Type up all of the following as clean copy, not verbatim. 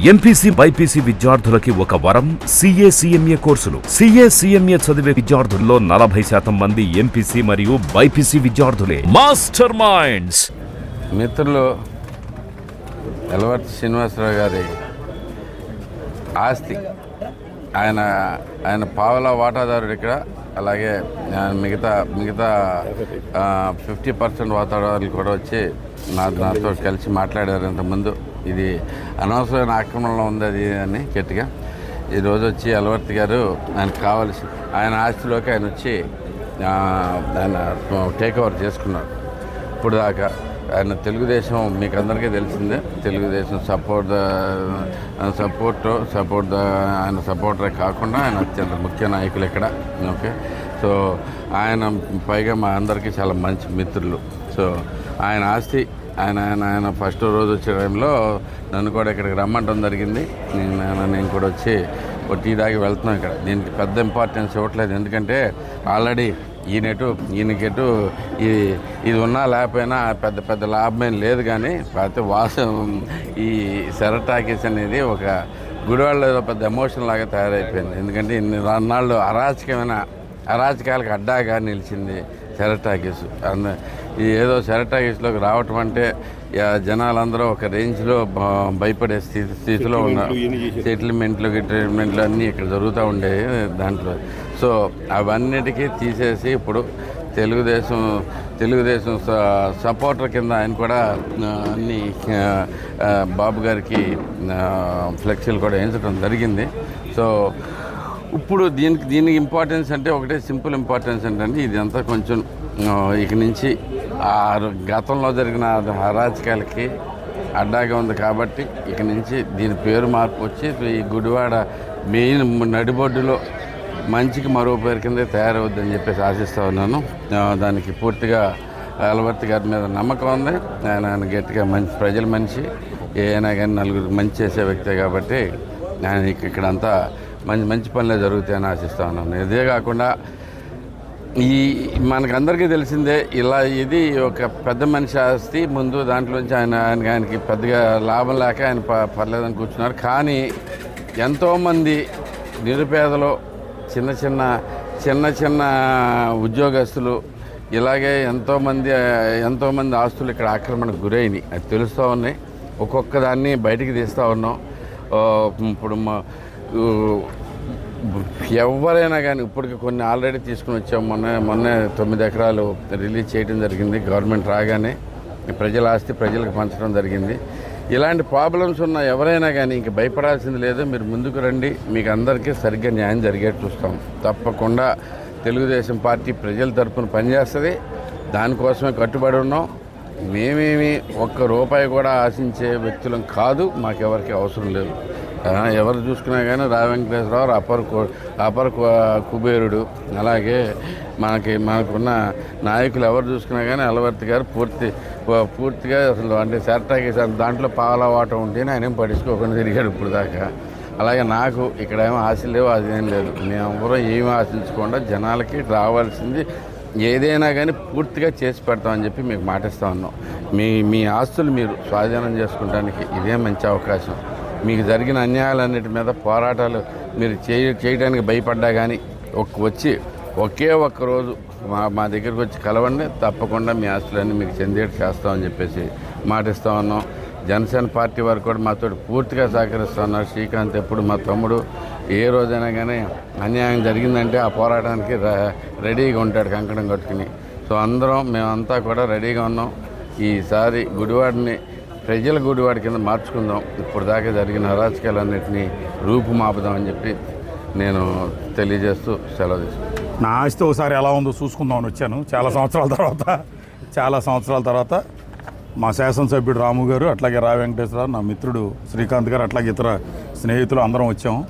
MPC BiPC విద్యార్థులకి ఒక వరం CA/CMA కోర్సులు. CA/CMA చదివే విద్యార్థుల్లో 40% మంది ఎంపీసీ మరియు బైపీసీ విద్యార్థులే. Master Minds. మిత్రులు ఎలవర్తి శ్రీనివాసరావు గారి ఆస్తి, ఆయన పావలా వాటాదారుడు ఇక్కడ. అలాగే మిగతా 50% వాటాదారులు కూడా వచ్చి నాతో కలిసి మాట్లాడారు ఇంతకుముందు. ఇది అనవసరమైన ఆక్రమణలో ఉంది అది అని గట్టిగా. ఈరోజు వచ్చి ఎలవర్తి గారు ఆయనకు కావాల్సి ఆయన ఆస్తిలోకి ఆయన వచ్చి ఆయన టేక్ ఓవర్ చేసుకున్నారు. ఇప్పుడు దాకా ఆయన తెలుగుదేశం మీకు అందరికీ తెలిసిందే, తెలుగుదేశం ఆయన సపోర్టరే కాకుండా ఆయన అత్యంత ముఖ్య నాయకులు ఇక్కడ. ఓకే, సో ఆయన పైగా మా అందరికీ చాలా మంచి మిత్రులు. సో ఆయన ఆస్తి ఆయన ఫస్ట్ రోజు వచ్చే టైంలో నన్ను కూడా ఇక్కడికి రమ్మంటం జరిగింది. నేను కూడా వచ్చి టీ దాగి వెళ్తున్నాం. ఇక్కడ దీనికి పెద్ద ఇంపార్టెన్స్ ఇవ్వట్లేదు, ఎందుకంటే ఆల్రెడీ ఈయనకెటు ఇది ఉన్నా లేకపోయినా పెద్ద లాభమేం లేదు. కానీ అయితే ఈ సెరటాకీస్ అనేది ఒక గుడివాళ్ళలో పెద్ద ఎమోషన్ లాగా తయారైపోయింది. ఎందుకంటే ఇన్ని నాళ్ళు అరాచకాలకు అడ్డాగా నిలిచింది సెరటాకీస్. ఈ ఏదో సెరటాకీస్లోకి రావటం అంటే జనాలందరూ ఒక రేంజ్లో భయపడే స్థితిలో ఉన్నారు. ట్రీట్మెంట్లు అన్నీ ఇక్కడ జరుగుతూ ఉండేవి దాంట్లో. సో అవన్నిటికీ తీసేసి ఇప్పుడు తెలుగుదేశం సపోర్టర్ కింద ఆయన కూడా అన్ని బాబు గారికి ఫ్లెక్సీలు కూడా వేయించడం జరిగింది. సో ఇప్పుడు దీనికి ఇంపార్టెన్స్ అంటే ఒకటే సింపుల్ ఇంపార్టెన్స్ ఏంటంటే ఇదంతా కొంచెం ఇక నుంచి గతంలో జరిగిన అరాచకాలకి అడ్డాగా ఉంది. కాబట్టి ఇక నుంచి దీని పేరు మార్పు వచ్చి ఈ గుడివాడ మెయిన్ నడిబొడ్డులో మంచికి మరో పేరు కింద తయారవుద్దని చెప్పేసి ఆశిస్తూ ఉన్నాను. దానికి పూర్తిగా ఎలవర్తి గారి మీద నమ్మకం ఉంది. ఆయన గట్టిగా ప్రజల మనిషి, ఏదైనా కానీ నలుగురికి మంచి చేసే వ్యక్తే కాబట్టి ఆయన ఇక్కడంతా మంచి పనులే జరుగుతాయని ఆశిస్తూ ఉన్నాను. ఇదే కాకుండా మనకు అందరికీ తెలిసిందే, ఇది ఒక పెద్ద మనిషి ఆస్తి. ముందు దాంట్లోంచి ఆయనకి పెద్దగా లాభం లేక ఆయన పర్లేదని కూర్చున్నారు. కానీ ఎంతోమంది నిరుపేదలు, చిన్న చిన్న ఉద్యోగస్తులు, ఇలాగే ఎంతోమంది ఆస్తులు ఇక్కడ ఆక్రమణకు గురైనాయి. అది తెలుస్తూ ఉన్నాయి. ఒక్కొక్క దాన్ని బయటికి తీస్తూ ఉన్నాం. ఇప్పుడు ఎవరైనా కానీ ఇప్పటికి కొన్ని ఆల్రెడీ తీసుకుని వచ్చాం. మొన్న 9 ఎకరాలు రిలీజ్ చేయడం జరిగింది. గవర్నమెంట్ రాగానే ప్రజల ఆస్తి ప్రజలకు పంచడం జరిగింది. ఇలాంటి ప్రాబ్లమ్స్ ఉన్న ఎవరైనా కానీ ఇంక భయపడాల్సింది లేదు. మీరు ముందుకు రండి, మీకు అందరికీ సరిగ్గా న్యాయం జరిగేట్టు చూస్తాం. తప్పకుండా తెలుగుదేశం పార్టీ ప్రజల తరఫున పనిచేస్తుంది. దానికోసమే కట్టుబడి ఉన్నాం. మేమేమి ఒక్క రూపాయి కూడా ఆశించే వ్యక్తులం కాదు. మాకెవరికి అవసరం లేదు. ఎవరు చూసుకున్నా కానీ రా వెంకటేశ్వరరావు అపర్ కుబేరుడు. అలాగే మనకున్న నాయకులు ఎవరు చూసుకున్నా కానీ ఎలవర్తి గారు పూర్తిగా అసలు అంటే సెరటాకీస్ దాంట్లో పావలా వాటం ఉంటేనే ఆయన ఏం పట్టించుకోకుండా తిరిగాడు ఇప్పుడు దాకా. అలాగే నాకు ఇక్కడ ఏమో ఆశలు లేవు, అదేం లేదు. మేమెవరూ ఏమీ ఆశించకుండా జనాలకి రావాల్సింది ఏదైనా కానీ పూర్తిగా చేసి పెడతామని చెప్పి మీకు మాటిస్తూ ఉన్నాం. మీ ఆస్తులు మీరు స్వాధీనం చేసుకోవడానికి ఇదే మంచి అవకాశం. మీకు జరిగిన అన్యాయాలన్నిటి మీద పోరాటాలు మీరు చేయడానికి భయపడ్డా కానీ వచ్చి ఒకే ఒక్కరోజు మా దగ్గరికి వచ్చి కలవండి. తప్పకుండా మీ ఆస్తులన్నీ మీకు చెందేట్టు చేస్తామని చెప్పేసి మాటిస్తూ ఉన్నాం. జనసేన పార్టీ వారు కూడా మాతో పూర్తిగా సహకరిస్తూ ఉన్నారు. శ్రీకాంత్ ఎప్పుడు మా తమ్ముడు ఏ రోజైనా కానీ అన్యాయం జరిగిందంటే ఆ పోరాటానికి రెడీగా ఉంటాడు కంకణం కట్టుకుని. సో మేమంతా కూడా రెడీగా ఉన్నాం. ఈసారి గుడివాడిని ప్రజల గుడివాడి కింద మార్చుకుందాం. ఇప్పుడు దాకా జరిగిన అరాచకాలన్నింటినీ రూపుమాపుదామని చెప్పి నేను తెలియజేస్తూ సెలవు తీసుకున్నాను. నా ఆస్తి ఒకసారి ఎలా ఉందో చూసుకుందామని వచ్చాను. చాలా సంవత్సరాల తర్వాత మా శాసనసభ్యుడు రాము గారు, అట్లాగే రా వెంకటేశ్వరరావు, నా మిత్రుడు శ్రీకాంత్ గారు, అట్లాగే ఇతర స్నేహితులు అందరం వచ్చాము.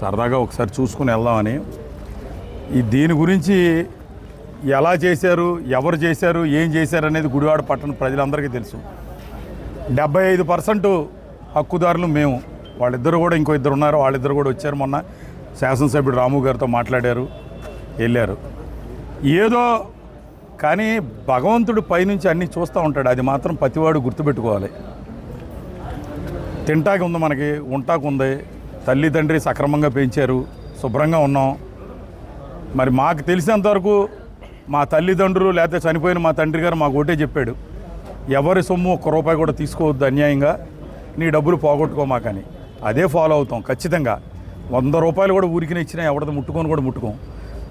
సరదాగా ఒకసారి చూసుకుని వెళ్దామని. దీని గురించి ఎలా చేశారు, ఎవరు చేశారు, ఏం చేశారు అనేది గుడివాడ పట్టణ ప్రజలందరికీ తెలుసు. 75% హక్కుదారులు మేము. వాళ్ళిద్దరు కూడా ఇంకో ఇద్దరు ఉన్నారు. వాళ్ళిద్దరు కూడా వచ్చారు. మొన్న శాసనసభ్యుడు రాము గారితో మాట్లాడారు, వెళ్ళారు. ఏదో కానీ భగవంతుడు పైనుంచి అన్నీ చూస్తూ ఉంటాడు. అది మాత్రం ప్రతివాడు గుర్తుపెట్టుకోవాలి. తింటాకి ఉంది, మనకి ఉంటాకు ఉంది, తల్లి తండ్రి సక్రమంగా పెంచారు, శుభ్రంగా ఉన్నాం. మరి మాకు తెలిసినంతవరకు మా తల్లిదండ్రులు లేకపోతే చనిపోయిన మా తండ్రి గారు మాకు ఒకటే చెప్పాడు, ఎవరి సొమ్ము ఒక్క రూపాయి కూడా తీసుకోవద్దు అన్యాయంగా, నీ డబ్బులు పోగొట్టుకోమాకని. అదే ఫాలో అవుతాం ఖచ్చితంగా. 100 రూపాయలు కూడా ఊరికినే ఇచ్చినా ఎవరిది ముట్టుకొని కూడా ముట్టుకోం.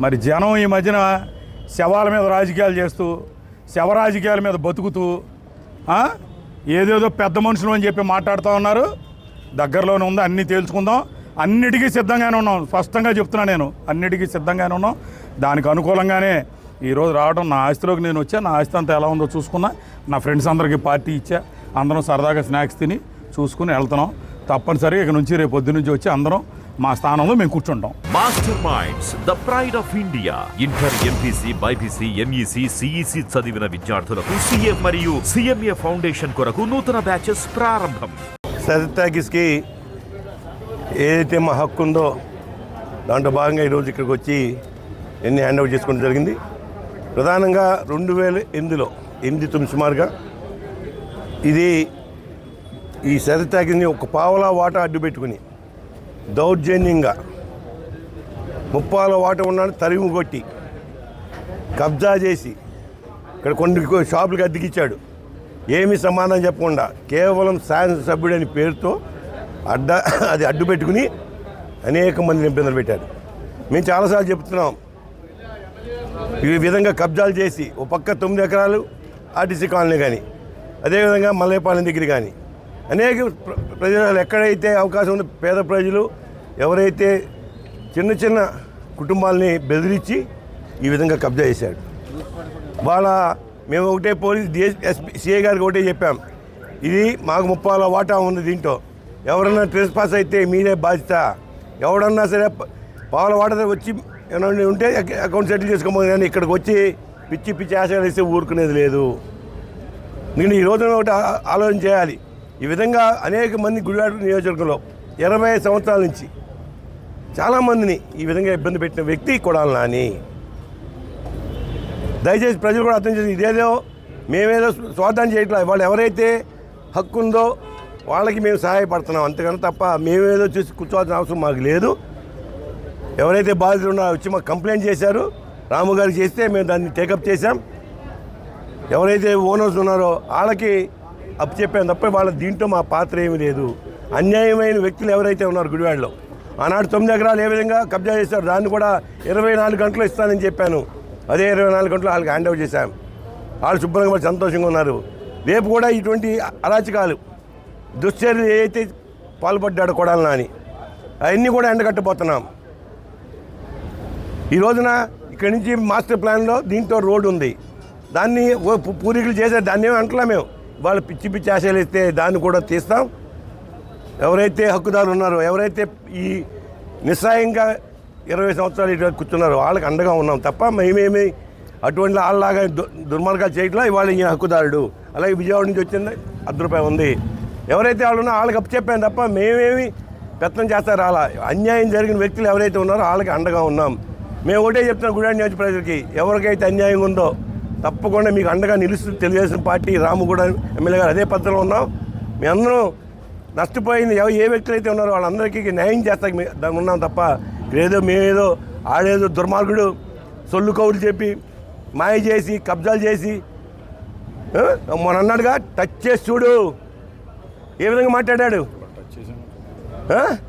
మరి జనం ఈ మధ్యన శవాల మీద రాజకీయాలు చేస్తూ, శవ రాజకీయాల మీద బతుకుతూ ఏదేదో పెద్ద మనుషులు అని చెప్పి మాట్లాడుతూ ఉన్నారు. దగ్గరలోనే ఉంది, అన్నీ తేల్చుకుందాం. అన్నిటికీ సిద్ధంగానే ఉన్నాం, స్పష్టంగా చెప్తున్నా నేను, అన్నిటికీ సిద్ధంగానే ఉన్నాం. దానికి అనుకూలంగానే ఈరోజు రావడం. నా ఆస్తిలోకి నేను వచ్చా, నా ఆస్తి అంతా ఎలా ఉందో చూసుకున్నా, నా ఫ్రెండ్స్ అందరికీ పార్టీ ఇచ్చా, అందరం సరదాగా స్నాక్స్ తిని చూసుకుని వెళ్తున్నాం. తప్పనిసరిగా ఇక నుంచి రేపు పొద్దు నుంచి వచ్చి అందరం మా స్థానంలో మేము కూర్చుంటాం. Master minds, the pride of India. Inter, MPC, BiPC, MEC, CEC చదివిన విద్యార్థులకు సిఏ మరియు సిఎంఏ ఫౌండేషన్ కొరకు నూతన బ్యాచెస్ ప్రారంభం. సరితాకిస్కి ఏదైతే మా హక్కు ఉందో దాంట్లో భాగంగా ఈరోజు ఇక్కడికి వచ్చి ఎన్ని హ్యాండ్ ఓవర్ చేసుకోవడం జరిగింది. ప్రధానంగా 2008 సుమారుగా ఇది ఈ సరితాకిని ఒక పావలా వాటా అడ్డు పెట్టుకుని దౌర్జన్యంగా 30 వాటా ఉన్నాడు తరిమి కొట్టి కబ్జా చేసి ఇక్కడ కొన్ని షాపులకు అద్దెకిచ్చాడు. ఏమీ సమాధానం చెప్పకుండా కేవలం శాసనసభ్యుడని పేరుతో అది అడ్డు పెట్టుకుని అనేక మందిని ఇబ్బందులు పెట్టారు. మేము చాలాసార్లు చెప్తున్నాం, ఈ విధంగా కబ్జాలు చేసి ఒక పక్క 9 ఎకరాలు ఆర్టీసీ కాలనీ కానీ, అదేవిధంగా మల్లేపాలెం దగ్గర కానీ అనేక ప్రజలు ఎక్కడైతే అవకాశం ఉందో పేద ప్రజలు ఎవరైతే చిన్న చిన్న కుటుంబాలని బెదిరించి ఈ విధంగా కబ్జా చేశాడు. వాళ్ళ మేము ఒకటే పోలీస్ సిఐ గారికి ఒకటే చెప్పాం, ఇది మాకు 30 వాటా ఉంది, దీంట్లో ఎవరన్నా ట్రెస్పాస్ అయితే మీరే బాధ్యత. ఎవడన్నా సరే పావుల వాటా వచ్చి ఏమన్నా ఉంటే అకౌంట్ సెటిల్ చేసుకోమని, కానీ ఇక్కడికి వచ్చి పిచ్చి పిచ్చి ఆశలు వేస్తే ఊరుకునేది లేదు. నేను ఈ రోజున ఒకటి ఆలోచన చేయాలి. ఈ విధంగా అనేక మంది గుడివాడ నియోజకవర్గంలో 20 సంవత్సరాల నుంచి చాలామందిని ఈ విధంగా ఇబ్బంది పెట్టిన వ్యక్తి కొడాలి నాని. దయచేసి ప్రజలు కూడా అర్థం చేసి, ఇదేదో మేమేదో స్వార్థం చేయట్లేదు. వాళ్ళు ఎవరైతే హక్కు ఉందో వాళ్ళకి మేము సహాయపడుతున్నాం అంతకన్నా తప్ప మేమేదో చూసి కూర్చోవాల్సిన అవసరం మాకు లేదు. ఎవరైతే బాధితులు ఉన్నారో వచ్చి మాకు కంప్లైంట్ చేశారు, రాము గారికి చేస్తే మేము దాన్ని టేకప్ చేశాం. ఎవరైతే ఓనర్స్ ఉన్నారో వాళ్ళకి అప్పు చెప్పాం తప్ప వాళ్ళ దీంట్లో మా పాత్ర ఏమీ లేదు. అన్యాయమైన వ్యక్తులు ఎవరైతే ఉన్నారు గుడివాడలో, ఆనాడు 9 ఎకరాలు ఏ విధంగా కబ్జా చేశారు, దాన్ని కూడా 24 గంటలు ఇస్తానని చెప్పాను. అదే 24 గంటలు వాళ్ళకి హ్యాండ్ ఓవర్ చేశాం. వాళ్ళు శుభ్రంగా సంతోషంగా ఉన్నారు. రేపు కూడా ఇటువంటి అరాచకాలు దుశ్చర్యలు ఏదైతే పాల్పడ్డాడో కొడాలి నాని, అవన్నీ కూడా ఎండగట్టబోతున్నాం. ఈ రోజున ఇక్కడి నుంచి మాస్టర్ ప్లాన్లో దీంట్లో రోడ్డు ఉంది, దాన్ని పూర్వీకులు చేశారు, దాన్ని ఏమి అంటలే మేము. వాళ్ళు పిచ్చి పిచ్చి ఆశలు ఇస్తే దాన్ని కూడా తీస్తాం. ఎవరైతే హక్కుదారులు ఉన్నారో, ఎవరైతే ఈ నిస్సాయంగా 20 సంవత్సరాలు ఇటు కూర్చున్నారో వాళ్ళకి అండగా ఉన్నాం తప్ప మేమేమి అటువంటి వాళ్ళలాగా దుర్మార్గాలు చేయట్లా. ఇవాళ ఈ హక్కుదారుడు అలాగే విజయవాడ నుంచి వచ్చింది ₹10 ఉంది. ఎవరైతే వాళ్ళు ఉన్నారో వాళ్ళకి అప్పు చెప్పాను తప్ప మేమేమి పెత్తనం చేస్తారు. అలా అన్యాయం జరిగిన వ్యక్తులు ఎవరైతే ఉన్నారో వాళ్ళకి అండగా ఉన్నాం. మేము ఒకటే చెప్తున్నాం గుడివాడ నియోజక ప్రజలకి, ఎవరికైతే అన్యాయం ఉందో తప్పకుండా మీకు అండగా నిలుస్తుంది తెలుగుదేశం పార్టీ, రాము కూడా ఎమ్మెల్యే గారు అదే పద్ధతిలో ఉన్నాం. మీ అందరం నష్టపోయింది ఏ వ్యక్తులు అయితే ఉన్నారో వాళ్ళందరికీ న్యాయం చేస్తాకి దాన్ని ఉన్నాం తప్ప ఏదో మేమేదో ఆడేదో దుర్మార్గుడు సొల్లు కౌలు చెప్పి మాయ చేసి కబ్జాలు చేసి మొన్న అన్నాడుగా టచ్ చేసి చూడు ఏ విధంగా మాట్లాడాడు.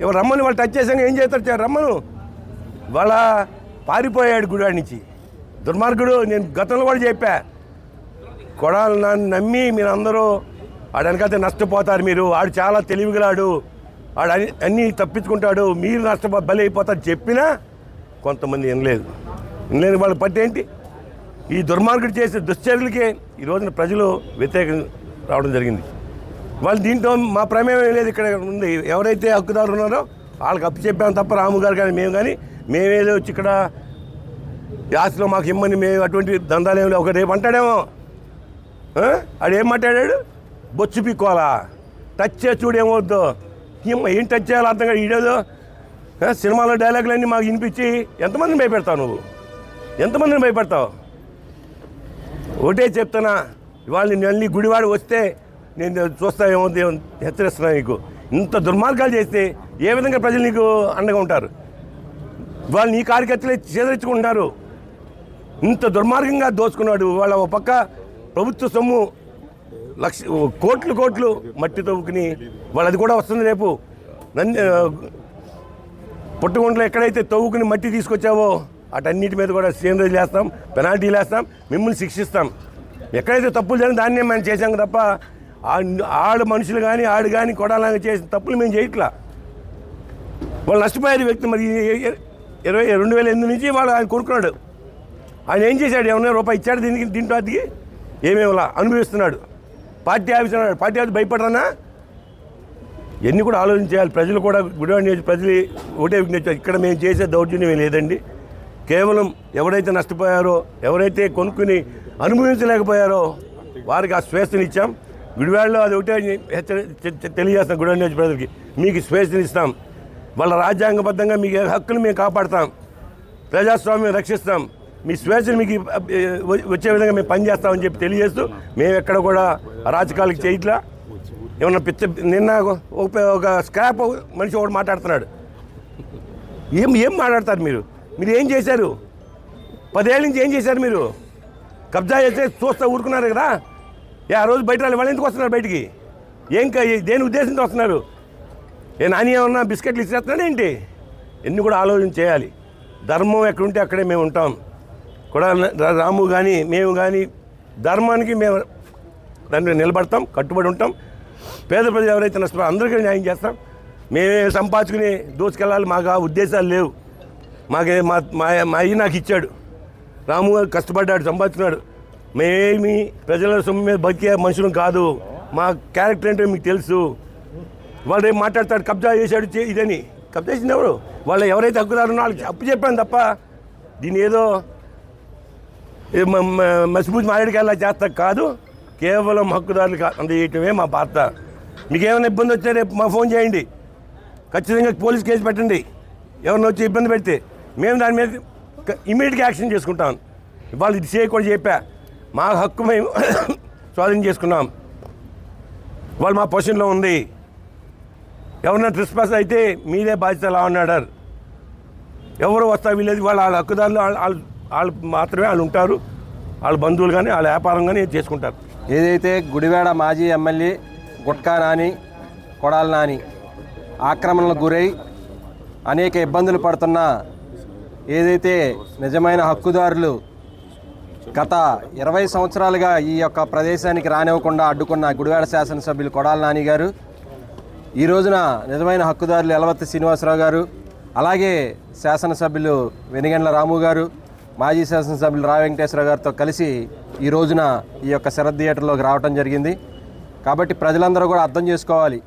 ఎవరు రమ్మని వాళ్ళు టచ్ చేసాక ఏం చేస్తారు, రమ్మను. వాళ్ళ పారిపోయాడు గుడివాడి నుంచి దుర్మార్గుడు. నేను గతంలో కూడా చెప్పా, కొడాలి నన్ను నమ్మి మీరు అందరూ ఆడనకైతే నష్టపోతారు. మీరు ఆడు చాలా తెలివిగలాడు, ఆడు అన్నీ తప్పించుకుంటాడు, మీరు బలి అయిపోతారు చెప్పినా కొంతమంది వినలేదు. వాళ్ళ పట్టి ఏంటి? ఈ దుర్మార్గుడు చేసే దుశ్చర్యలకే ఈ రోజున ప్రజలు వ్యతిరేకం రావడం జరిగింది. వాళ్ళు దీంట్లో మా ప్రమేయం లేదు. ఇక్కడ ఉంది ఎవరైతే హక్కుదారులు ఉన్నారో వాళ్ళకి అప్పు చెప్పాము తప్ప రాము గారు కానీ మేము కానీ మేమేదో వచ్చి ఇక్కడ ఆస్తిలో మాకు ఇమ్మని మేము అటువంటి దందాలు ఏమి లేవు. ఒక రేపు అంటాడేమో, ఆడేం మాట్లాడాడు, బొచ్చు పిక్కోవాలా, టచ్ చేసి చూడేమవుద్దు. ఏం టచ్ చేయాలి అర్థం కాదు. ఈడేదో సినిమాలో డైలాగులన్నీ మాకు వినిపించి ఎంతమందిని భయపెడతావు నువ్వు, ఎంతమందిని భయపెడతావు? ఒకటే చెప్తున్నా, ఇవాళ నేను గుడివాడ వస్తే నేను చూస్తా ఏమో హెచ్చరిస్తున్నా నీకు. ఇంత దుర్మార్గాలు చేస్తే ఏ విధంగా ప్రజలు నీకు అండగా ఉంటారు? వాళ్ళు నీ కార్యకర్తలే చేదరించుకుంటున్నారు. ఇంత దుర్మార్గంగా దోచుకున్నాడు. వాళ్ళ ఒక పక్క ప్రభుత్వ సొమ్ము కోట్లు మట్టి తవ్వుకుని వాళ్ళది కూడా వస్తుంది రేపు. పుట్టగుంటలో ఎక్కడైతే తవ్వుకుని మట్టి తీసుకొచ్చావో అటన్నిటి మీద కూడా సేంద్రీయులు వేస్తాం, పెనాల్టీలు వేస్తాం, మిమ్మల్ని శిక్షిస్తాం. ఎక్కడైతే తప్పులు జరిగిన దాన్నే మనం చేశాం తప్ప ఆడు మనుషులు కానీ ఆడు కానీ కొడాలని చేసిన తప్పులు మేము చేయట్లా. వాళ్ళు నష్టపోయారు వ్యక్తి. మరి 2008 నుంచి వాళ్ళు ఆయన కొనుక్కున్నాడు. ఆయన ఏం చేశాడు? ఏమన్నా రూపాయి ఇచ్చాడు దీంట్లో అదికి? ఏమేమిలా అనుభవిస్తున్నాడు. పార్టీ ఆఫీస్ అన్నాడు. పార్టీ ఆఫీస్ భయపడరానా? ఎన్ని కూడా ఆలోచించాలి. ప్రజలు కూడా గుడివాడ ప్రజలు ఒకటే విజ్ఞప్తి, ఇక్కడ మేము చేసే దౌర్జన్యం లేదండి. కేవలం ఎవరైతే నష్టపోయారో, ఎవరైతే కొనుక్కుని అనుభవించలేకపోయారో వారికి ఆ స్వేచ్ఛను ఇచ్చాం. గుడివాడలో అది ఒకటే తెలియజేస్తాం గుడివాడ ప్రజలకి, మీకు స్వేచ్ఛను ఇస్తాం. వాళ్ళ రాజ్యాంగబద్ధంగా మీకు హక్కులు మేము కాపాడుతాం, ప్రజాస్వామ్యం రక్షిస్తాం, మీ స్వేచ్ఛను మీకు వచ్చే విధంగా మేము పనిచేస్తామని చెప్పి తెలియజేస్తూ మేము ఎక్కడ కూడా అరాచకాలకు చేయట్లా. ఏమన్నా నిన్న ఒక స్క్రాప్ మనిషి ఒకటి మాట్లాడుతున్నాడు. ఏం మాట్లాడతారు మీరు? మీరు ఏం చేశారు? 10 ఏళ్ళ నుంచి ఏం చేశారు మీరు? కబ్జా చేస్తే చూస్తా ఊరుకున్నారు కదా. ఆ రోజు బయట వాళ్ళు ఎందుకు వస్తున్నారు బయటికి? దేని ఉద్దేశంతో వస్తున్నారు? నాని ఏమన్నా బిస్కెట్లు ఇచ్చేస్తున్నాడు ఏంటి? ఎన్ని కూడా ఆలోచన చేయాలి. ధర్మం ఎక్కడుంటే అక్కడే మేము ఉంటాం. కూడా రాము కానీ మేము కానీ ధర్మానికి మేము దాన్ని నిలబడతాం, కట్టుబడి ఉంటాం. పేద ప్రజలు ఎవరైతే నష్టపోయారో అందరికీ న్యాయం చేస్తాం. మేమే సంపాదించుకుని దోచుకెళ్ళాలి, మాకు ఆ ఉద్దేశాలు లేవు. మాకే మా అయ్యి నాకు ఇచ్చాడు. రాము గారు కష్టపడ్డాడు, సంపాదించుకున్నాడు. మేమేమి ప్రజల సొమ్ము మీద బతికే మనుషులు కాదు. మా క్యారెక్టర్ ఏంటో మీకు తెలుసు. వాళ్ళు ఏం మాట్లాడతాడు, కబ్జా చేశాడు ఇదని. కబ్జా చేసింది ఎవరు? వాళ్ళు ఎవరైతే హక్కుదారున్నో వాళ్ళకి అప్పు చెప్పాను తప్ప దీన్ని ఏదో మసిపూసి మారేడికి వెళ్ళా చేస్తా కాదు. కేవలం హక్కుదారులు అందజేయటమే మా బాధ్యత. మీకు ఏమైనా ఇబ్బంది వస్తే రేపు మా ఫోన్ చేయండి, ఖచ్చితంగా పోలీస్ కేసు పెట్టండి. ఎవరిని వచ్చి ఇబ్బంది పెడితే మేము దాని మీద ఇమీడియట్గా యాక్షన్ చేసుకుంటాం. వాళ్ళు ఇది చేయకూడదు చెప్పా. మా హక్కు మేము స్వాధీనం చేసుకున్నాం. వాళ్ళు మా పొజిషన్లో ఉంది. ఎవరన్నా ట్రెస్పాస్ అయితే మీదే బాధ్యత లా అన్నాడారు. ఎవరు వస్తా వీళ్ళది వాళ్ళ హక్కుదారులు వాళ్ళు మాత్రమే వాళ్ళు ఉంటారు. వాళ్ళ బంధువులు కానీ వాళ్ళ వ్యాపారం కానీ చేసుకుంటారు. ఏదైతే గుడివాడ మాజీ ఎమ్మెల్యే గుట్కా నాని, కొడాల నాని ఆక్రమణలకు గురై అనేక ఇబ్బందులు పడుతున్న ఏదైతే నిజమైన హక్కుదారులు గత 20 సంవత్సరాలుగా ఈ యొక్క ప్రదేశానికి రానివ్వకుండా అడ్డుకున్న గుడివాడ శాసనసభ్యులు కొడాల నాని గారు, ఈ రోజున నిజమైన హక్కుదారులు ఎలవత్తి శ్రీనివాసరావు గారు, అలాగే శాసనసభ్యులు వెనిగండ్ల రాము గారు, మాజీ శాసనసభ్యులు రావు వెంకటేశ్వర గారితో కలిసి ఈ రోజున ఈ యొక్క శరత్ థియేటర్లోకి రావడం జరిగింది. కాబట్టి ప్రజలందరూ కూడా అర్థం చేసుకోవాలి,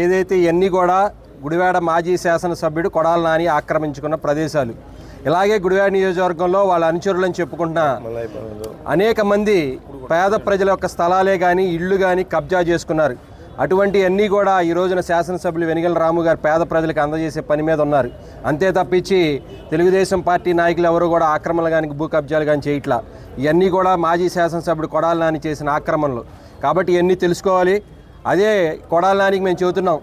ఏదైతే ఇవన్నీ కూడా గుడివాడ మాజీ శాసనసభ్యుడు కొడాల నాని ఆక్రమించుకున్న ప్రదేశాలు. ఇలాగే గుడివాడ నియోజకవర్గంలో వాళ్ళ అనుచరులని చెప్పుకుంటున్న అనేక మంది పేద ప్రజల యొక్క స్థలాలే కానీ ఇళ్ళు కానీ కబ్జా చేసుకున్నారు. అటువంటి అన్నీ కూడా ఈ రోజున శాసనసభ్యులు వెనిగండ్ల రాము గారు పేద ప్రజలకు అందజేసే పని మీద ఉన్నారు. అంతే తప్పించి తెలుగుదేశం పార్టీ నాయకులు ఎవరు కూడా ఆక్రమణలు కానీ భూ కబ్జాలు కానీ చేయట్లా. ఇవన్నీ కూడా మాజీ శాసనసభ్యుడు కొడాల నాని చేసిన ఆక్రమణలు. కాబట్టి ఇవన్నీ తెలుసుకోవాలి. అదే కొడాల నానికి మేము చెబుతున్నాం,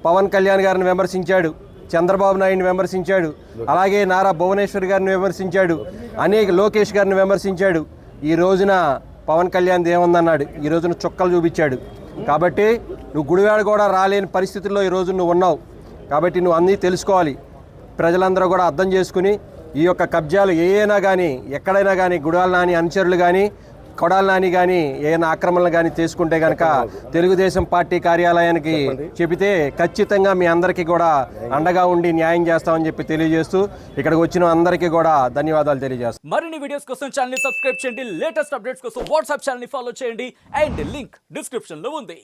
పవన్ కళ్యాణ్ గారిని విమర్శించాడు, చంద్రబాబు నాయుడిని విమర్శించాడు, అలాగే నారా భువనేశ్వర్ గారిని విమర్శించాడు, అనేక లోకేష్ గారిని విమర్శించాడు. ఈ రోజున పవన్ కళ్యాణ్ ఏముందన్నాడు, ఈ రోజున చుక్కలు చూపించాడు. కాబట్టి నువ్వు గుడివాడ కూడా రాలేని పరిస్థితుల్లో ఈరోజు నువ్వు ఉన్నావు. కాబట్టి నువ్వు అన్నీ తెలుసుకోవాలి. ప్రజలందరూ కూడా అర్థం చేసుకుని ఈ యొక్క కబ్జాలు ఏమైనా కానీ ఎక్కడైనా కానీ గుడివాడ నాని అనుచరులు కానీ కొడాల నాని కానీ ఏమైనా ఆక్రమణలు కానీ చేసుకుంటే కనుక తెలుగుదేశం పార్టీ కార్యాలయానికి చెబితే ఖచ్చితంగా మీ అందరికీ కూడా అండగా ఉండి న్యాయం చేస్తామని చెప్పి తెలియజేస్తూ ఇక్కడికి వచ్చిన అందరికీ కూడా ధన్యవాదాలు తెలియజేస్తాం. మరిన్ని వీడియోస్ కోసం ఛానల్ ని సబ్స్క్రైబ్ చేయండి, లేటెస్ట్ అప్డేట్స్ కోసం వాట్సాప్ ఛానల్ ని ఫాలో చేయండి అండ్ లింక్ డిస్క్రిప్షన్ లో ఉంది.